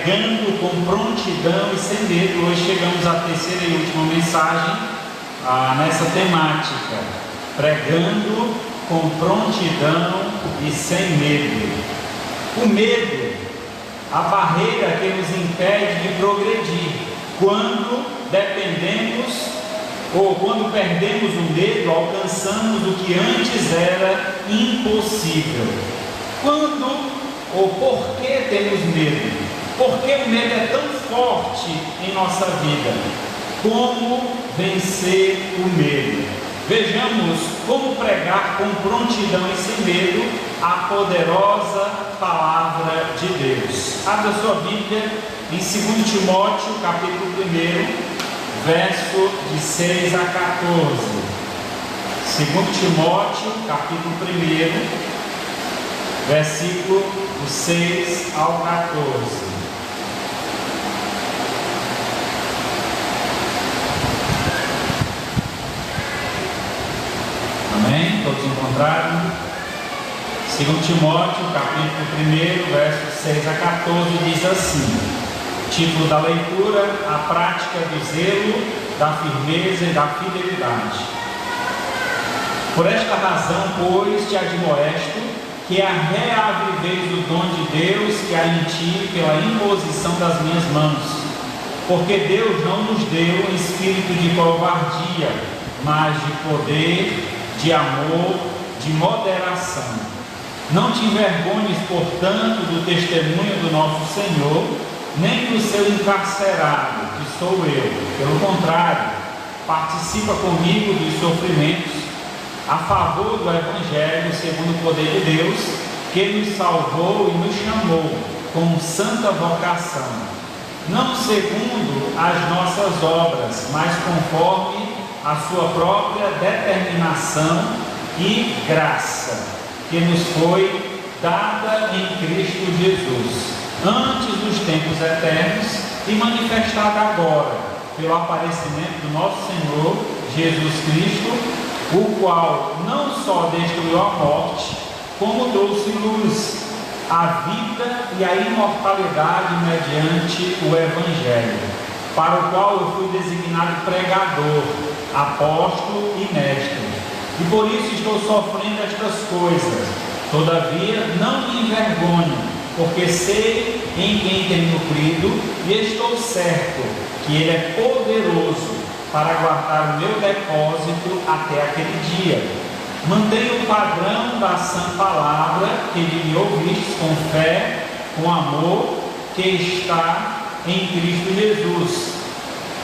pregando com prontidão e sem medo. Hoje chegamos à terceira e última mensagem nessa temática, pregando com prontidão e sem medo. O medo, a barreira que nos impede de progredir, quando dependemos ou quando perdemos o medo, alcançamos o que antes era impossível. Quando ou por que temos medo? Por que o medo é tão forte em nossa vida? Como vencer o medo? Vejamos como pregar com prontidão e sem medo a poderosa palavra de Deus. Abra sua Bíblia em 2 Timóteo, capítulo 1, verso de 6 a 14. 2 Timóteo, capítulo 1, versículo do 6 ao 14. Amém? Todos encontraram? 2 Timóteo, capítulo 1, versos 6 a 14, diz assim: título da leitura: a prática do zelo, da firmeza e da fidelidade. Por esta razão, pois, te admoesto que reaviveis o dom de Deus que há em ti pela imposição das minhas mãos. Porque Deus não nos deu um espírito de covardia, mas de poder, de amor, de moderação. Não te envergonhes, portanto, do testemunho do nosso Senhor, nem do seu encarcerado, que sou eu. Pelo contrário, participa comigo dos sofrimentos a favor do Evangelho, segundo o poder de Deus, que nos salvou e nos chamou com santa vocação, não segundo as nossas obras, mas conforme a sua própria determinação e graça, que nos foi dada em Cristo Jesus, antes dos tempos eternos e manifestada agora, pelo aparecimento do nosso Senhor Jesus Cristo, o qual não só destruiu a morte, como trouxe luz, a vida e a imortalidade mediante o Evangelho, para o qual eu fui designado pregador, apóstolo e mestre, e por isso estou sofrendo estas coisas. Todavia não me envergonho, porque sei em quem tenho crido e estou certo que Ele é poderoso para guardar o meu depósito até aquele dia. Mantenha o padrão da sã palavra que me ouvistes com fé, com amor, que está em Cristo Jesus.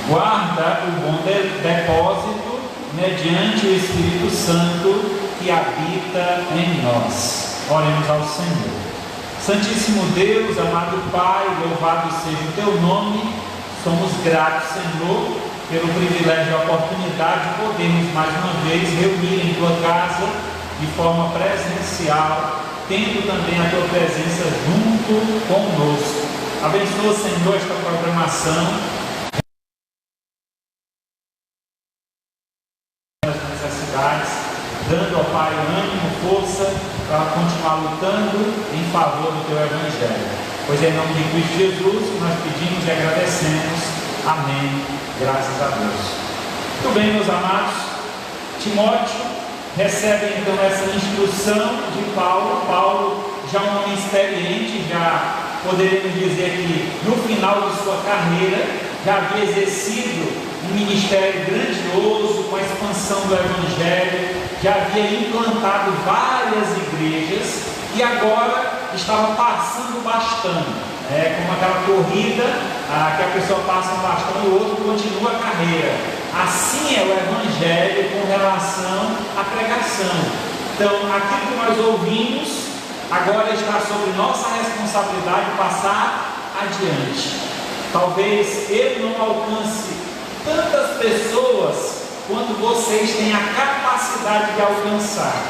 Guarda o bom depósito mediante o Espírito Santo que habita em nós. Oremos ao Senhor. Santíssimo Deus, amado Pai, louvado seja o Teu nome. Somos gratos, Senhor, pelo privilégio e a oportunidade de podermos mais uma vez reunir em Tua casa de forma presencial, tendo também a Tua presença junto conosco. Abençoa, Senhor, esta programação, as necessidades, dando ao Pai ânimo, força para continuar lutando em favor do Teu Evangelho. Pois é em nome de Cristo Jesus que nós pedimos e agradecemos. Amém. Graças a Deus. Muito bem, meus amados. Timóteo recebe então essa instrução de Paulo. Paulo, já um homem experiente, já poderíamos dizer que no final de sua carreira, já havia exercido um ministério grandioso com a expansão do Evangelho, já havia implantado várias igrejas e agora estava passando o bastão, como aquela corrida que a pessoa passa um bastão e o outro continua a carreira. Assim é o Evangelho com relação à pregação. Então, aquilo que nós ouvimos agora está sobre nossa responsabilidade passar adiante. Talvez eu não alcance tantas pessoas quanto vocês têm a capacidade de alcançar.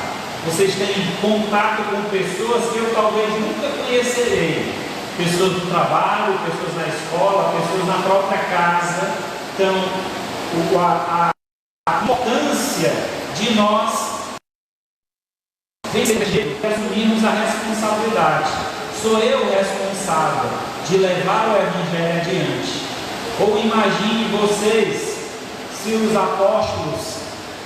Vocês têm contato com pessoas que eu talvez nunca conhecerei. Pessoas do trabalho, pessoas na escola, pessoas na própria casa. Então, a importância de nós assumirmos a responsabilidade. Sou eu responsável esforçada de levar o Evangelho adiante. Ou imagine vocês, se os apóstolos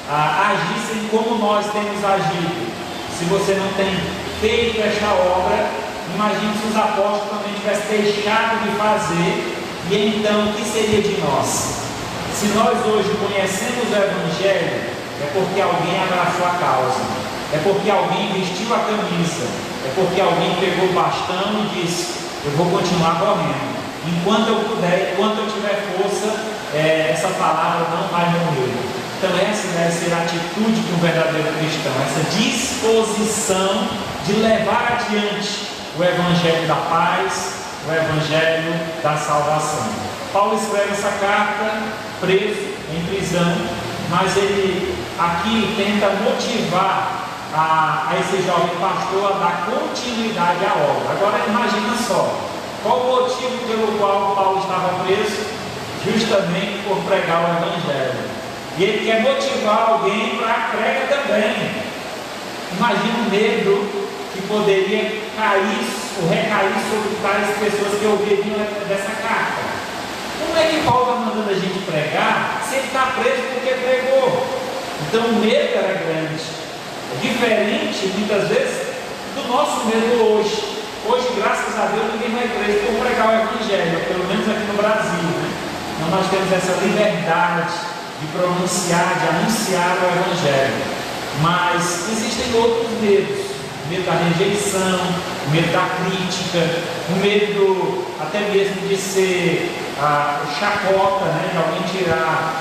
agissem como nós temos agido. Se você não tem feito esta obra, imagine se os apóstolos também tivessem deixado de fazer, e então o que seria de nós? Se nós hoje conhecemos o Evangelho, é porque alguém abraçou a causa, é porque alguém vestiu a camisa, é porque alguém pegou o bastão e disse: eu vou continuar correndo. Enquanto eu puder, enquanto eu tiver força, essa palavra não vai morrer. Então essa deve ser a atitude de um verdadeiro cristão, essa disposição de levar adiante o Evangelho da paz, o Evangelho da salvação. Paulo escreve essa carta preso, em prisão, mas ele aqui tenta motivar a esse jovem pastor a dar continuidade à obra. Agora imagina só, qual o motivo pelo qual Paulo estava preso? Justamente por pregar o Evangelho. E ele quer motivar alguém para a prega também. Imagina o medo que poderia cair ou recair sobre tais pessoas que ouviriam dessa carta. Como é que Paulo está mandando a gente pregar se ele está preso porque pregou? Então o medo era grande. É diferente, muitas vezes, do nosso medo hoje. Hoje, graças a Deus, ninguém vai preso por pregar o Evangelho, pelo menos aqui no Brasil, né? Então nós temos essa liberdade de pronunciar, de anunciar o Evangelho. Mas existem outros medos. O medo da rejeição, o medo da crítica, o medo até mesmo de ser chacota, né? De alguém tirar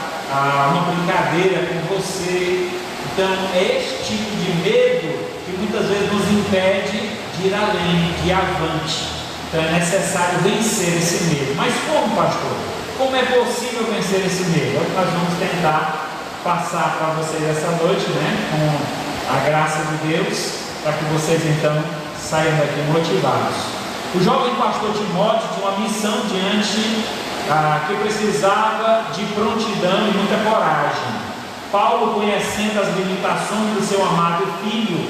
uma brincadeira com você. Então é esse tipo de medo que muitas vezes nos impede de ir além, de ir avante. Então é necessário vencer esse medo. Mas como, pastor? Como é possível vencer esse medo? É o que nós vamos tentar passar para vocês essa noite, né? Com a graça de Deus, para que vocês então saiam daqui motivados. O jovem pastor Timóteo tinha uma missão diante que precisava de prontidão e muita coragem. Paulo, conhecendo as limitações do seu amado filho,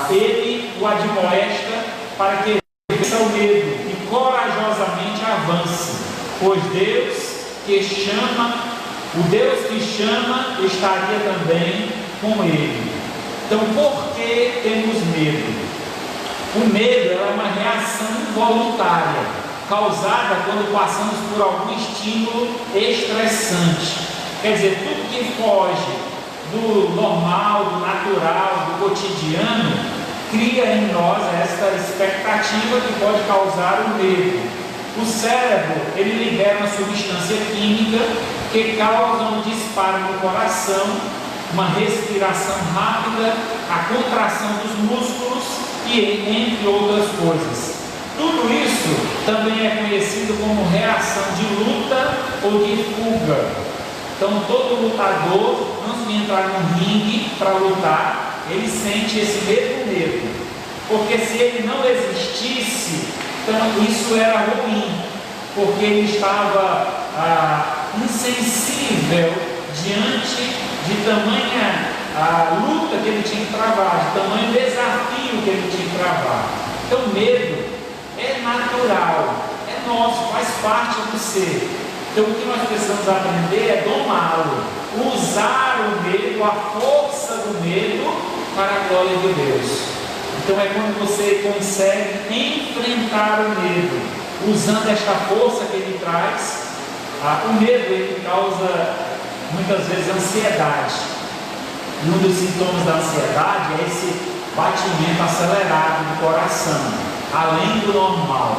ele o admoesta para que vença o medo e corajosamente avance, pois Deus que chama, o Deus que chama estaria também com ele. Então, por que temos medo? O medo é uma reação involuntária, causada quando passamos por algum estímulo estressante. Quer dizer, tudo que foge do normal, do natural, do cotidiano, cria em nós esta expectativa que pode causar o medo. O cérebro, ele libera uma substância química que causa um disparo no coração, uma respiração rápida, a contração dos músculos e entre outras coisas. Tudo isso também é conhecido como reação de luta ou de fuga. Então todo lutador, antes de entrar no ringue para lutar, ele sente esse mesmo medo. Porque se ele não existisse, então isso era ruim, porque ele estava insensível diante de tamanha luta que ele tinha que travar, de tamanho desafio que ele tinha que travar. Então medo é natural, é nosso, faz parte do ser. Então o que nós precisamos aprender é domá-lo, usar o medo, a força do medo para a glória de Deus. Então é quando você consegue enfrentar o medo, usando esta força que ele traz. O medo ele causa muitas vezes ansiedade. E um dos sintomas da ansiedade é esse batimento acelerado do coração, além do normal.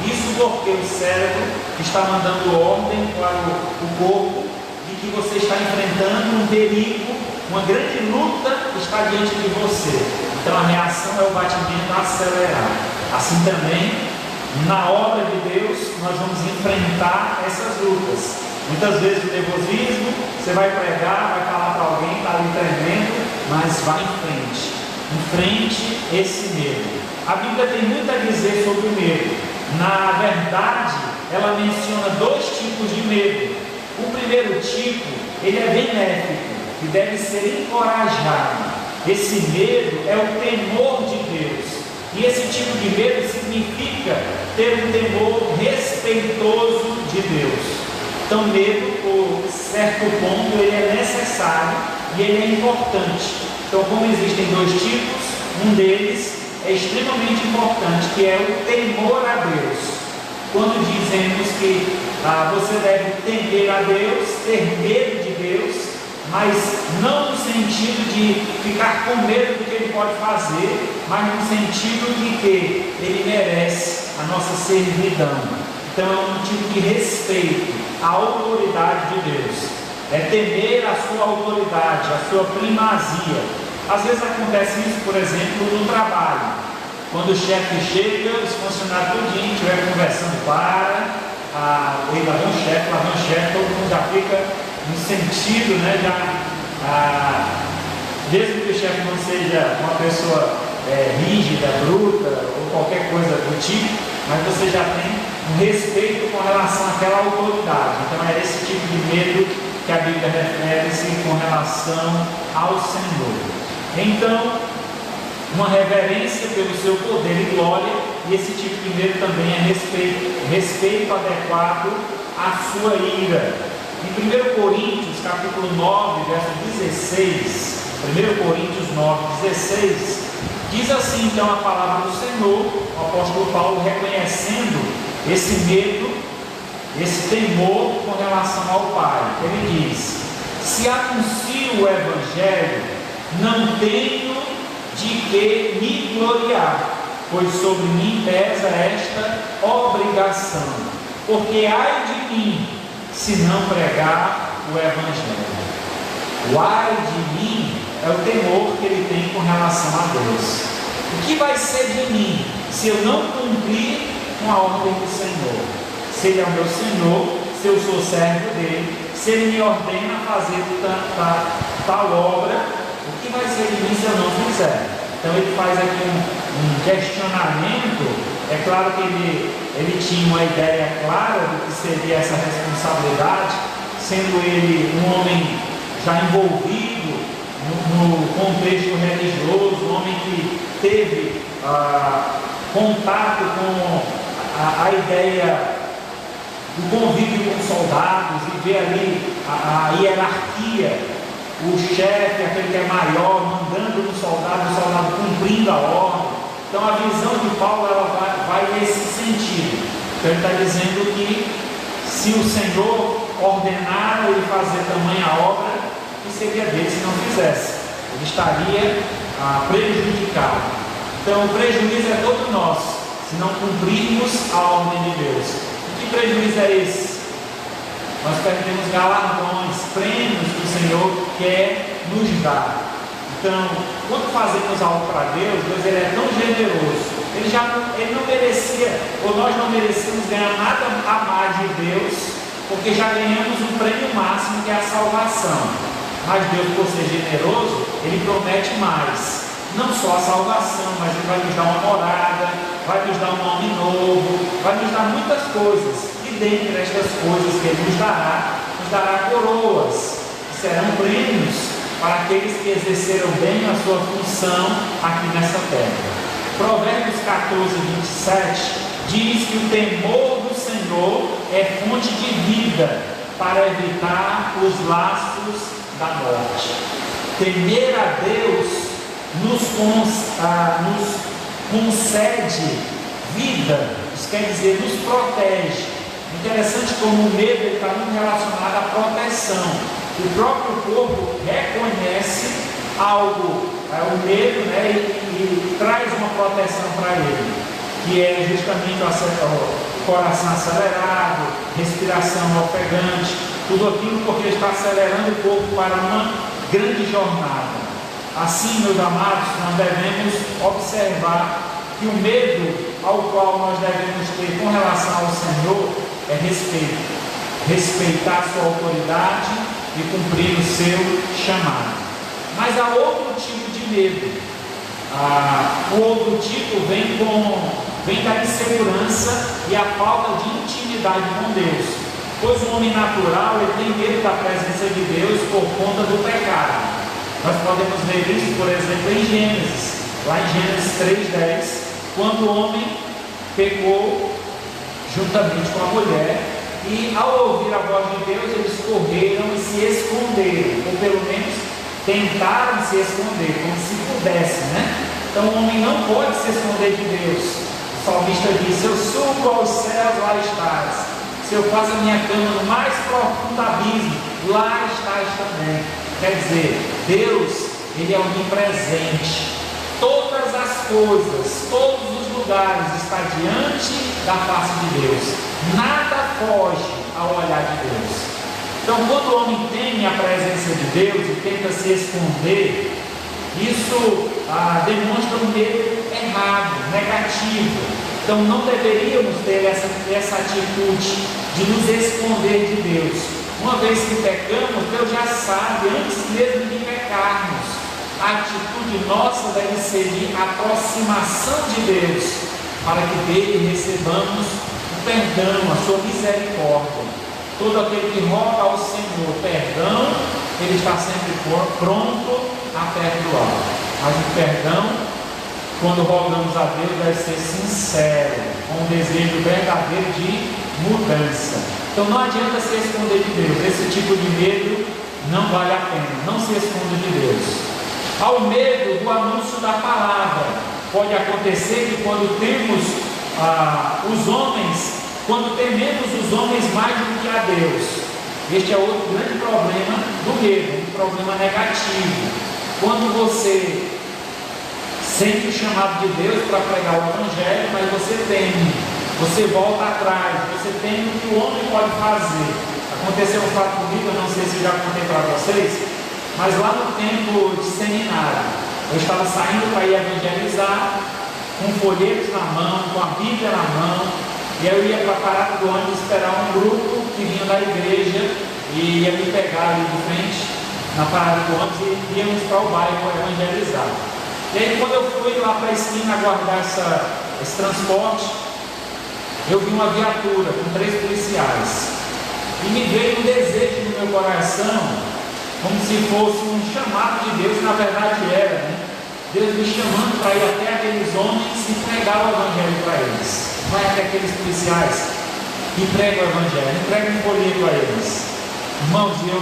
Isso porque o cérebro está mandando ordem para o corpo de que você está enfrentando um perigo, uma grande luta está diante de você. Então a reação é o batimento acelerado. Assim também, na obra de Deus, nós vamos enfrentar essas lutas. Muitas vezes o nervosismo, você vai pregar, vai falar para alguém, está ali tremendo, mas vá em frente. Enfrente esse medo. A Bíblia tem muito a dizer sobre o medo. Na verdade, ela menciona dois tipos de medo. O primeiro tipo, ele é benéfico e deve ser encorajado. Esse medo é o temor de Deus. E esse tipo de medo significa ter um temor respeitoso de Deus. Então, medo, por certo ponto, ele é necessário e ele é importante. Então, como existem dois tipos, um deles é extremamente importante, que é o temor a Deus. Quando dizemos que você deve temer a Deus, ter medo de Deus, mas não no sentido de ficar com medo do que Ele pode fazer, mas no sentido de que Ele merece a nossa servidão. Então é um tipo de respeito à autoridade de Deus. É temer a sua autoridade, a sua primazia. Às vezes acontece isso, por exemplo, no trabalho. Quando o chefe chega, os funcionários todinho estiver conversando ele lá vem o chefe, todo mundo já fica no sentido, né, mesmo que o chefe não seja uma pessoa rígida, bruta, ou qualquer coisa do tipo, mas você já tem um respeito com relação àquela autoridade. Então é esse tipo de medo que a Bíblia refere-se com relação ao Senhor. Então, uma reverência pelo seu poder e glória, e esse tipo de medo também é respeito adequado à sua ira. Em 1 Coríntios, capítulo 9, verso 16, 1 Coríntios 9, 16, diz assim então a palavra do Senhor, o apóstolo Paulo reconhecendo esse medo, esse temor com relação ao Pai. Ele diz: se anuncio o Evangelho, não tenho de que me gloriar, pois sobre mim pesa esta obrigação, porque ai de mim se não pregar o Evangelho. O ai de mim é o temor que ele tem com relação a Deus. O que vai ser de mim se eu não cumprir com a ordem do Senhor? Se Ele é o meu Senhor, se eu sou servo dele, se Ele me ordena a fazer tal obra, o que vai ser de mim se eu não fizer? Então ele faz aqui um questionamento. É claro que ele tinha uma ideia clara do que seria essa responsabilidade, sendo ele um homem já envolvido no contexto religioso, um homem que teve contato com a ideia do convívio com soldados e ver ali a hierarquia, o chefe, aquele que é maior, mandando no soldado, o soldado cumprindo a ordem. Então a visão de Paulo ela vai nesse sentido. Então ele está dizendo que se o Senhor ordenar ele fazer tamanha obra, que seria dele se não fizesse. Ele estaria prejudicado. Então o prejuízo é todo nosso, se não cumprirmos a ordem de Deus. E que prejuízo é esse? Nós perdemos galardões, prêmios que o Senhor quer nos dar. Então, quando fazemos algo para Deus, Deus ele é tão generoso. Ele não merecia, ou nós não merecemos ganhar nada a mais de Deus, porque já ganhamos um prêmio máximo que é a salvação. Mas Deus, por ser generoso, Ele promete mais. Não só a salvação, mas Ele vai nos dar uma morada, vai nos dar um nome novo, vai nos dar muitas coisas. E dentre estas coisas que Ele nos dará coroas, que serão prêmios para aqueles que exerceram bem a sua função aqui nessa terra. Provérbios 14, 27 diz que o temor do Senhor é fonte de vida para evitar os laços da morte. Temer a Deus nos concede vida, isso quer dizer, nos protege. Interessante como o medo está muito relacionado à proteção. O próprio corpo reconhece algo, o medo, né, e traz uma proteção para ele, que é justamente o coração acelerado, respiração ofegante, tudo aquilo porque ele está acelerando o corpo para uma grande jornada. Assim, meus amados, nós devemos observar que o medo ao qual nós devemos ter com relação ao Senhor é respeito. Respeitar a sua autoridade e cumprir o seu chamado. Mas há outro tipo de medo. O outro tipo vem da insegurança e a falta de intimidade com Deus. Pois o homem natural ele tem medo da presença de Deus por conta do pecado. Nós podemos ver isso, por exemplo, em Gênesis. Lá em Gênesis 3:10, quando o homem pecou juntamente com a mulher, e ao ouvir a voz de Deus, eles correram e se esconderam, ou pelo menos tentaram se esconder, como se pudesse, né? Então o homem não pode se esconder de Deus. O salmista diz: se eu subo aos céus, lá estás. Se eu faço a minha cama no mais profundo abismo, lá estás também. Quer dizer, Deus, Ele é onipresente. Todas as coisas, todos os lugares está diante da face de Deus. Nada foge ao olhar de Deus. Então, quando o homem teme a presença de Deus e tenta se esconder, isso demonstra um medo errado, negativo. Então, não deveríamos ter essa atitude de nos esconder de Deus. Uma vez que pecamos, Deus já sabe, antes mesmo de pecarmos. A atitude nossa deve ser de aproximação de Deus, para que dele recebamos o perdão, a sua misericórdia. Todo aquele que roga ao Senhor perdão, ele está sempre pronto a perdoar. Mas o perdão, quando rogamos a Deus, deve ser sincero, com um desejo verdadeiro de mudança. Então não adianta se esconder de Deus. Esse tipo de medo não vale a pena. Não se esconda de Deus. Ao medo do anúncio da palavra. Pode acontecer que quando temos os homens, quando tememos os homens mais do que a Deus, este é outro grande problema do medo, um problema negativo. Quando você sente o chamado de Deus para pregar o Evangelho, mas você teme, você volta atrás, você teme o que o homem pode fazer. Aconteceu um fato comigo, eu não sei se já contei para vocês, mas lá no tempo de seminário, eu estava saindo para ir evangelizar, com folhetos na mão, com a Bíblia na mão, e eu ia para a parada do ônibus esperar um grupo que vinha da igreja e ia me pegar ali de frente, na parada do ônibus, e íamos para o bairro evangelizar. E aí, quando eu fui lá para a esquina aguardar esse transporte, eu vi uma viatura com 3 policiais, e me veio um desejo no meu coração, como se fosse um chamado de Deus. Na verdade era, né? Deus me chamando para ir até aqueles homens e pregar o Evangelho para eles. Vai até aqueles policiais e prega o Evangelho, entrega um folheto a eles. Irmãos, eu,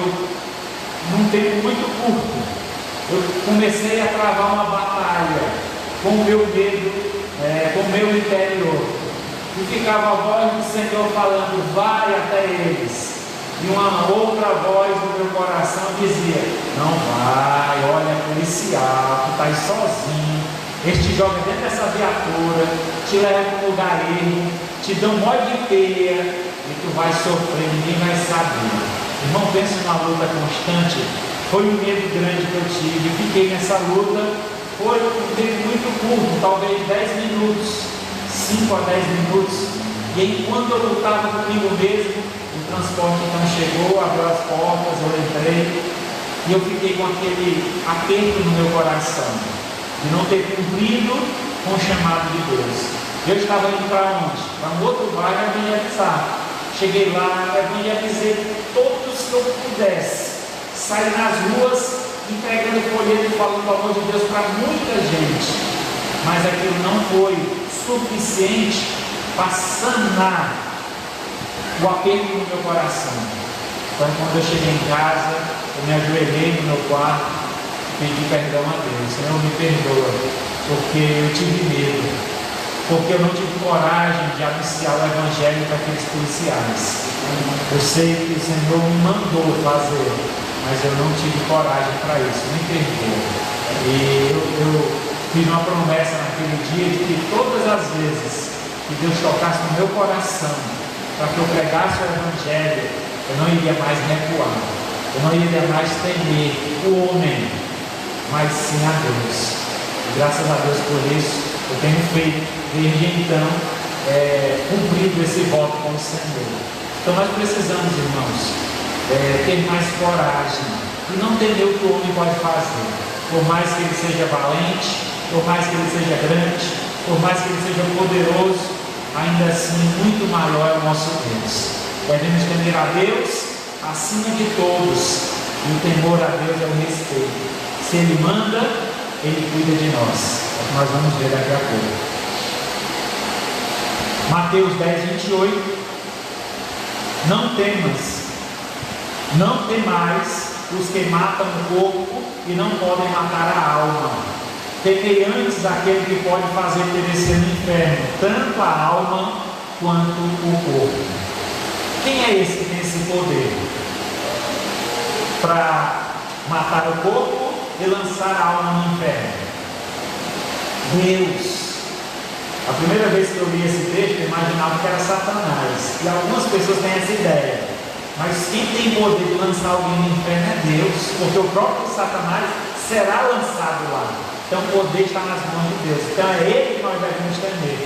num tempo muito curto, eu comecei a travar uma batalha com o meu medo, com o meu interior, e ficava a voz do Senhor falando: vai até eles. E uma outra voz no meu coração dizia: não vai, olha, policial, tu estás sozinho, eles te jogam dentro dessa viatura, te levam para um lugar erro, te dão mó de peia, e tu vai sofrer, ninguém vai saber. Irmão, pensa numa luta constante. Foi um medo grande que eu tive, fiquei nessa luta, foi um tempo muito curto, talvez 10 minutos, 5 a 10 minutos, e enquanto eu lutava comigo mesmo, o transporte então chegou, abriu as portas, eu entrei, e eu fiquei com aquele aperto no meu coração, de não ter cumprido com o chamado de Deus. Eu estava indo para onde? Para um outro bairro evangelizar. Cheguei lá, evangelizei todos que eu pudesse, saí nas ruas, entregando folheto e falando o amor de Deus para muita gente, mas aquilo não foi suficiente para sanar o aperto no meu coração. Então, quando eu cheguei em casa, eu me ajoelhei no meu quarto e pedi perdão a Deus. Senhor, me perdoa, porque eu tive medo, porque eu não tive coragem de anunciar o Evangelho para aqueles policiais. Eu sei que o Senhor me mandou fazer, mas eu não tive coragem para isso. Me perdoa. E eu fiz uma promessa naquele dia de que todas as vezes que Deus tocasse no meu coração para que eu pregasse o Evangelho, eu não iria mais recuar, eu não iria mais temer o homem, mas sim a Deus. E graças a Deus por isso, eu tenho feito, desde então, cumprido esse voto com o Senhor. Então nós precisamos, irmãos, ter mais coragem e não temer o que o homem pode fazer, por mais que ele seja valente, por mais que ele seja grande, por mais que ele seja poderoso, ainda assim muito maior é o nosso Deus. Devemos temer a Deus acima de todos, e o temor a Deus é o respeito. Se Ele manda, Ele cuida de nós. É o que nós vamos ver daqui a pouco. Mateus 10, 28. Não temas, não temais os que matam o corpo e não podem matar a alma. Temei antes aquele que pode fazer perecer no inferno tanto a alma quanto o corpo. Quem é esse que tem esse poder para matar o corpo e lançar a alma no inferno? Deus. A primeira vez que eu li esse texto, eu imaginava que era Satanás. E algumas pessoas têm essa ideia. Mas quem tem poder de lançar alguém no inferno é Deus, porque o próprio Satanás será lançado lá. Então o poder está nas mãos de Deus. Então é Ele que nós devemos temer.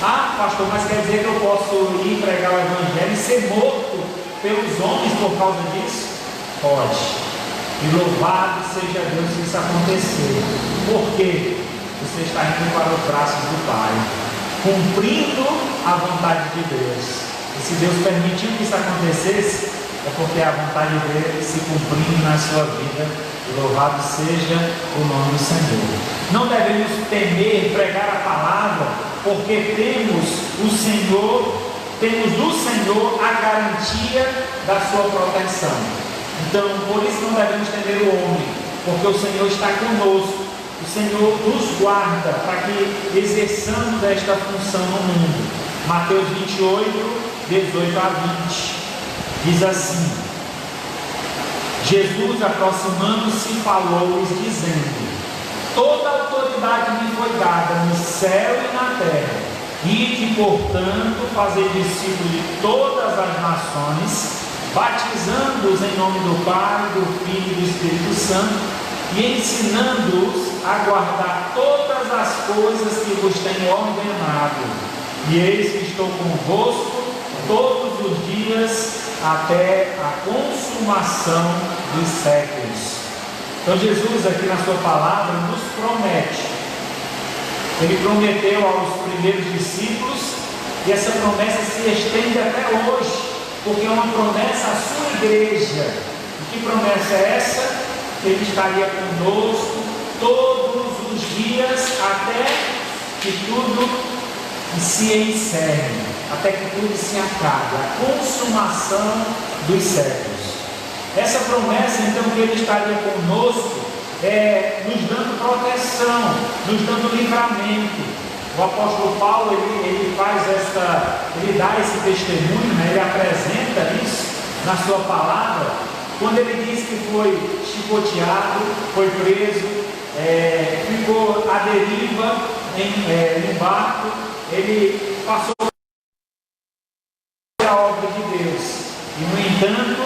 Ah, pastor, mas quer dizer que eu posso ir pregar o Evangelho e ser morto pelos homens por causa disso? Pode. E louvado seja Deus se isso acontecer. Por quê? Você está indo para os braços do Pai, cumprindo a vontade de Deus. E se Deus permitiu que isso acontecesse, é porque a vontade dele se cumprindo na sua vida. Louvado seja o nome do Senhor. Não devemos temer pregar a palavra, porque temos o Senhor, temos do Senhor a garantia da sua proteção. Então, por isso não devemos temer o homem, porque o Senhor está conosco. O Senhor nos guarda para que exerçamos esta função no mundo. Mateus 28, 18 a 20, diz assim: Jesus, aproximando-se, falou-lhes, dizendo: toda autoridade me foi dada no céu e na terra. Ide, portanto, fazer discípulos de todas as nações, batizando-os em nome do Pai, do Filho e do Espírito Santo, e ensinando-os a guardar todas as coisas que vos tenho ordenado. E eis que estou convosco todos os dias até a consumação dos séculos. Então Jesus aqui na sua palavra nos promete. Ele prometeu aos primeiros discípulos, e essa promessa se estende até hoje, porque é uma promessa à sua igreja. E que promessa é essa? Que Ele estaria conosco todos os dias até que tudo se encerre, até que tudo se acabe, a consumação dos séculos. Essa promessa, então, que Ele estaria conosco, nos dando proteção, nos dando livramento. O apóstolo Paulo, ele dá esse testemunho, né? Ele apresenta isso na sua palavra, quando ele diz que foi chicoteado, foi preso, ficou à deriva em barco, ele passou a obra de Deus, e no entanto,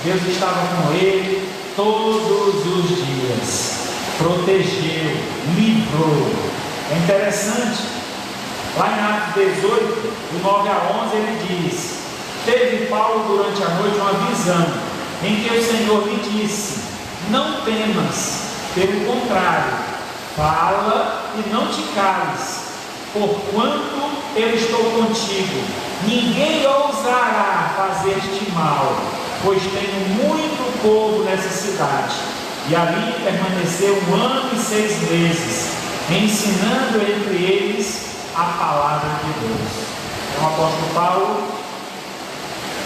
Deus estava com ele todos os dias, protegeu, livrou. É interessante, lá em Atos 18, do 9 a 11, ele diz: teve Paulo durante a noite uma visão, em que o Senhor lhe disse: não temas, pelo contrário, fala e não te cales, porquanto eu estou contigo, ninguém ousará fazer-te mal, pois tenho muito povo nessa cidade. E ali permaneceu 1 ano e 6 meses, ensinando entre eles a palavra de Deus. Então o apóstolo Paulo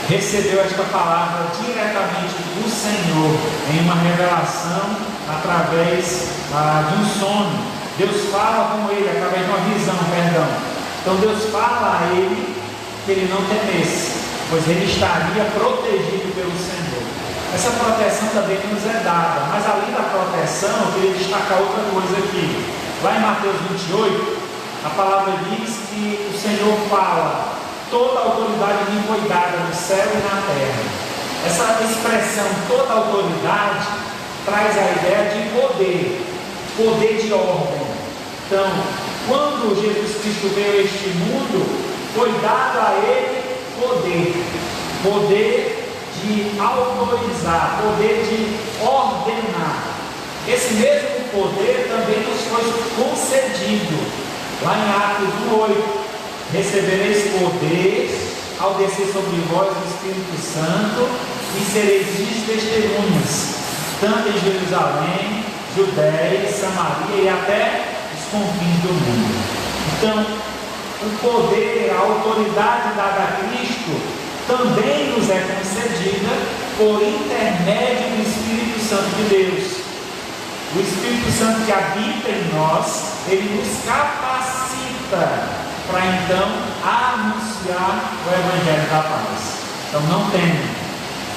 recebeu esta palavra diretamente do Senhor, em uma revelação, através de um sonho. Deus fala com ele, através de uma visão, perdão. Então Deus fala a ele que ele não temesse, pois ele estaria protegido pelo Senhor. Essa proteção também nos é dada, mas além da proteção, eu queria destacar outra coisa aqui. Lá em Mateus 28, a palavra diz que o Senhor fala: toda autoridade me foi dada no céu e na terra. Essa expressão, toda autoridade, traz a ideia de poder, poder de ordem. Então, quando Jesus Cristo veio a este mundo, foi dado a ele poder, poder de autorizar, poder de ordenar. Esse mesmo poder também nos foi concedido, lá em Atos 1:8. Recebereis poder ao descer sobre vós o Espírito Santo, e sereis minhas testemunhas, tanto em Jerusalém, Judéia, Samaria e até os confins do mundo. Então, o poder, a autoridade dada a Cristo também nos é concedida por intermédio do Espírito Santo de Deus. O Espírito Santo que habita em nós, ele nos capacita para então anunciar o Evangelho da paz. Então não temam,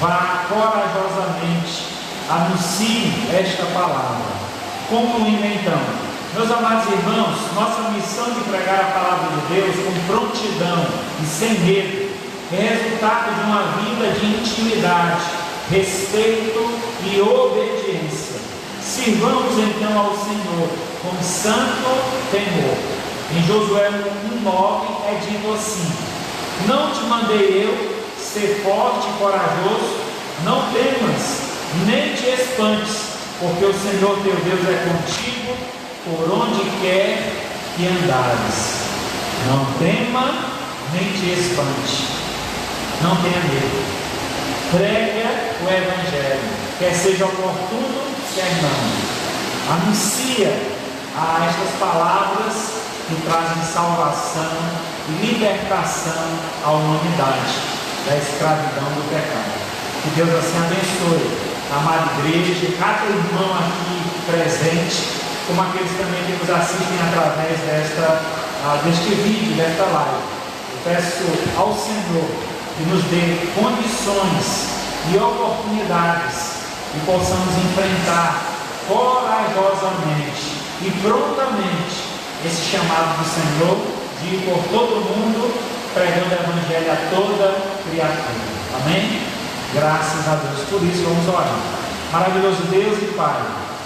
vá corajosamente, anuncie esta palavra. Concluindo então, meus amados irmãos, nossa missão de pregar a palavra de Deus com prontidão e sem medo é resultado de uma vida de intimidade, respeito e obediência. Sirvamos então ao Senhor com santo temor. Em Josué 1:9 é dito assim: não te mandei eu ser forte e corajoso, não temas, nem te espantes, porque o Senhor teu Deus é contigo por onde quer que andares. Não tema, nem te espante, não tenha medo. Prega o Evangelho, quer seja oportuno, quer não. Anuncia estas palavras que trazem salvação e libertação à humanidade da escravidão do pecado. Que Deus assim abençoe a amada igreja, cada irmão aqui presente, como aqueles também que nos assistem através deste vídeo, desta live. Eu peço ao Senhor que nos dê condições e oportunidades e possamos enfrentar corajosamente e prontamente esse chamado do Senhor de ir por todo mundo pregando o Evangelho a toda criatura. Amém? Graças a Deus. Por isso vamos orar. Maravilhoso Deus e Pai,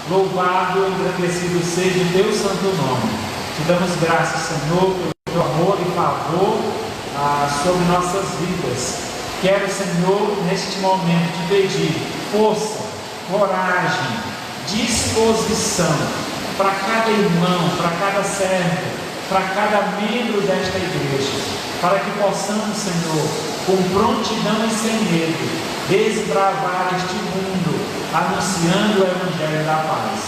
louvado e engrandecido seja o teu santo nome. Te damos graças, Senhor, pelo teu amor e favor sobre nossas vidas. Quero, Senhor, neste momento te pedir força, coragem, disposição para cada irmão, para cada servo, para cada membro desta igreja, para que possamos, Senhor, com prontidão e sem medo, desbravar este mundo, anunciando o Evangelho da paz.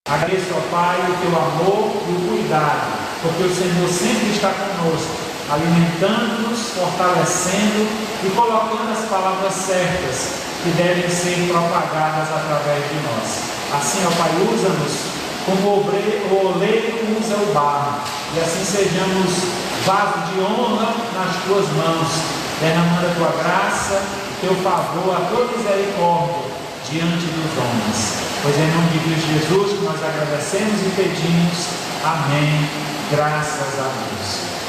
Agradeço, ó Pai, o teu amor e o cuidado, porque o Senhor sempre está conosco, alimentando-nos, fortalecendo e colocando as palavras certas que devem ser propagadas através de nós. Assim, ó Pai, usa-nos como o oleiro usa o barro, e assim sejamos vaso de honra nas tuas mãos, derramando a tua graça, o teu favor, a tua misericórdia diante dos homens. Pois é em nome de Cristo Jesus que nós agradecemos e pedimos. Amém. Graças a Deus.